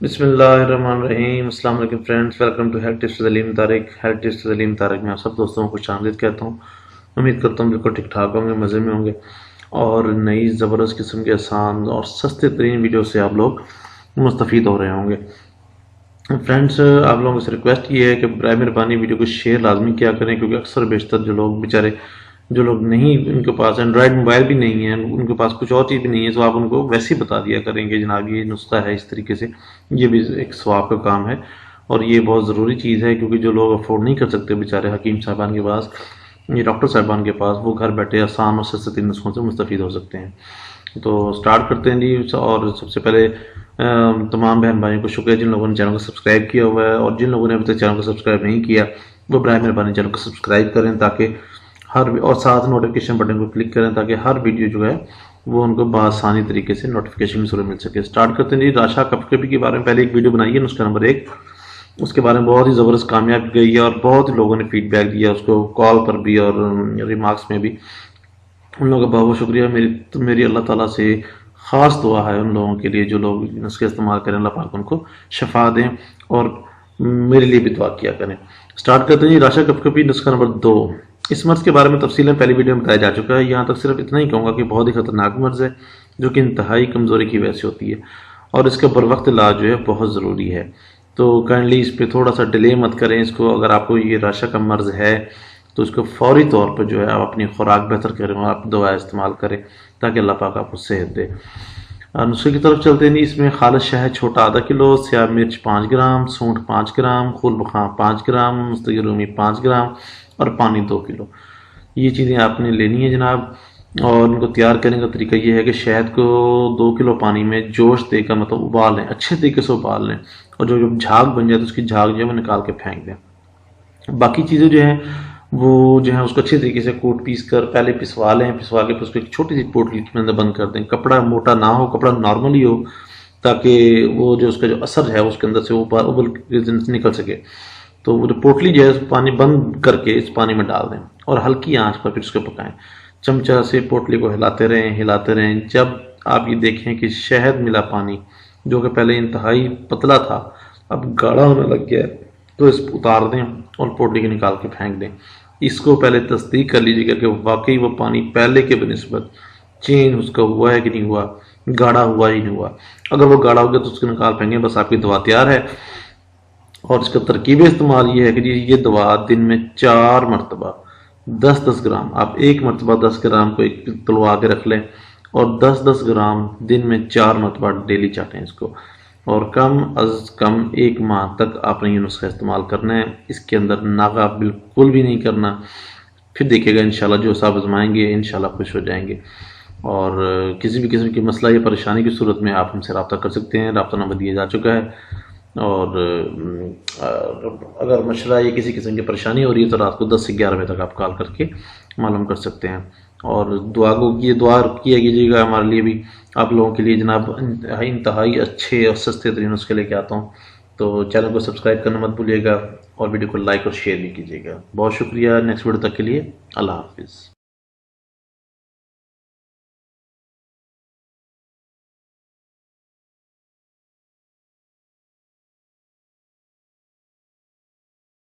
بسم اللہ الرحمن الرحیم۔ السلام علیکم friends, welcome to health tips Saleem Tariq. Health tips Saleem Tariq میں آپ سب دوستوں کو خوش آمدید کہتا ہوں۔ امید کرتا ہوں بالکل ٹھیک ٹھاک ہوں گے، مزے میں ہوں گے، اور نئی زبردست قسم کے آسان اور سستے ترین ویڈیو سے آپ لوگ مستفید ہو رہے ہوں گے۔ فرینڈز، آپ لوگوں سے ریکویسٹ یہ ہے کہ برائے مہربانی ویڈیو کو شیئر لازمی کیا کریں، کیونکہ اکثر بیشتر جو لوگ نہیں، ان کے پاس اینڈرائڈ موبائل بھی نہیں ہے، ان کے پاس کچھ اور چیز بھی نہیں ہے، تو آپ ان کو ویسے ہی بتا دیا کریں کہ جناب یہ نسخہ ہے اس طریقے سے، یہ بھی ایک ثواب کا کام ہے اور یہ بہت ضروری چیز ہے، کیونکہ جو لوگ افورڈ نہیں کر سکتے بیچارے حکیم صاحبان کے پاس، یہ ڈاکٹر صاحبان کے پاس، وہ گھر بیٹھے آسان اور سستے ترین نسخوں سے مستفید ہو سکتے ہیں۔ تو سٹارٹ کرتے ہیں جی۔ اور سب سے پہلے تمام بہن بھائیوں کو شکریہ جن لوگوں نے چینل کو سبسکرائب کیا ہوا ہے، اور جن لوگوں نے ابھی تک چینل کو سبسکرائب نہیں کیا وہ برائے مہربانی چینل کو سبسکرائب کریں، تاکہ اور ساتھ نوٹیفیکیشن بٹن کو کلک کریں تاکہ ہر ویڈیو جو ہے وہ ان کو بآسانی طریقے سے نوٹیفیکیشن کی صورت مل سکے۔ سٹارٹ کرتے ہیں جی۔ راشا کپ کپی کے بارے میں پہلے ایک ویڈیو بنائی ہے، نسخہ نمبر 1، اس کے بارے میں بہت ہی زبردست کامیاب گئی ہے اور بہت لوگوں نے فیڈ بیک دیا اس کو، کال پر بھی اور ریمارکس میں بھی۔ ان لوگوں کا بہت بہت شکریہ۔ میری اللہ تعالیٰ سے خاص دعا ہے ان لوگوں کے لیے جو لوگ نسخے استعمال کریں، اللہ پاک ان کو شفا دیں، اور میرے لیے بھی دعا کیا کریں۔ سٹارٹ کرتے ہیں جی۔ راشا کپ کپی نسخہ نمبر 2۔ اس مرض کے بارے میں تفصیلاً پہلی ویڈیو میں بتایا جا چکا ہے، یہاں تک صرف اتنا ہی کہوں گا کہ بہت ہی خطرناک مرض ہے جو کہ انتہائی کمزوری کی وجہ سے ہوتی ہے، اور اس کا بروقت علاج جو ہے بہت ضروری ہے۔ تو کائنڈلی اس پہ تھوڑا سا ڈیلے مت کریں اس کو۔ اگر آپ کو یہ راشا کا مرض ہے تو اس کو فوری طور پر جو ہے آپ اپنی خوراک بہتر کریں اور آپ دوائیں استعمال کریں تاکہ اللہ پاک آپ کو صحت دے۔ نسخے کی طرف چلتے ہیں۔ اس میں خالص شہد چھوٹا ½ کلو، سیاہ مرچ 5 گرام، سونٹ 5 گرام، خول بخار 5 گرام، مستقل رومی 5 گرام اور پانی 2 کلو، یہ چیزیں آپ نے لینی ہے جناب۔ اور ان کو تیار کرنے کا طریقہ یہ ہے کہ شہد کو 2 کلو پانی میں جوش دے کر مطلب ابال لیں، اچھے طریقے سے ابال لیں، اور جو جھاگ بن جائے تو اس کی جھاگ جو ہے وہ نکال کے پھینک دیں۔ باقی چیزیں جو ہیں وہ جو ہیں اس کو اچھے طریقے سے کوٹ پیس کر پہلے پسوا لیں، پسوا کے پھر اس کو ایک چھوٹی سی پوٹلی کے اندر بند کر دیں۔ کپڑا موٹا نہ ہو، کپڑا نارمل ہی ہو، تاکہ وہ جو اس کا جو اثر ہے اس کے اندر سے وہ ابل نکل سکے۔ تو وہ جو پوٹلی جو ہے پانی بند کر کے اس پانی میں ڈال دیں اور ہلکی آنچ پر پھر اس کو پکائیں۔ چمچہ سے پوٹلی کو ہلاتے رہیں۔ جب آپ یہ دیکھیں کہ شہد ملا پانی جو کہ پہلے انتہائی پتلا تھا اب گاڑھا ہونے لگ گیا ہے، تو اس کو اتار دیں اور پوٹلی کو نکال کے پھینک دیں۔ اس کو پہلے تصدیق کر لیجیے گا کہ واقعی وہ پانی پہلے کے بنسبت چینج اس کا ہوا ہے کہ نہیں ہوا، گاڑھا ہوا ہی نہیں ہوا۔ اگر وہ گاڑھا ہو گیا تو اس کو نکال پھینکیں، بس آپ کی دوا تیار ہے۔ اور اس کا ترکیب استعمال یہ ہے کہ جی یہ دوا دن میں 4 مرتبہ 10 گرام، آپ ایک مرتبہ 10 گرام کو ایک تلوا کے رکھ لیں، اور 10 گرام دن میں 4 مرتبہ ڈیلی چاٹیں اس کو، اور کم از کم 1 ماہ تک آپ نے یہ نسخہ استعمال کرنا ہے۔ اس کے اندر ناغہ بالکل بھی نہیں کرنا، پھر دیکھیے گا انشاءاللہ جو صاحب آزمائیں گے انشاءاللہ خوش ہو جائیں گے۔ اور کسی بھی قسم کی مسئلہ یا پریشانی کی صورت میں آپ ہم سے رابطہ کر سکتے ہیں، رابطہ نمبر دیا جا چکا ہے۔ اور اگر مشورہ یا کسی قسم کی پریشانی ہو رہی ہے تو رات کو 10 سے 11 بجے تک آپ کال کر کے معلوم کر سکتے ہیں۔ اور دعا کیا کیجیے گا ہمارے لیے بھی، آپ لوگوں کے لیے جناب انتہائی اچھے اور سستے ترین نسخے لے کے آتا ہوں۔ تو چینل کو سبسکرائب کرنا مت بھولیے گا، اور ویڈیو کو لائک اور شیئر بھی کیجیے گا۔ بہت شکریہ۔ نیکسٹ ویڈیو تک کے لیے اللہ حافظ۔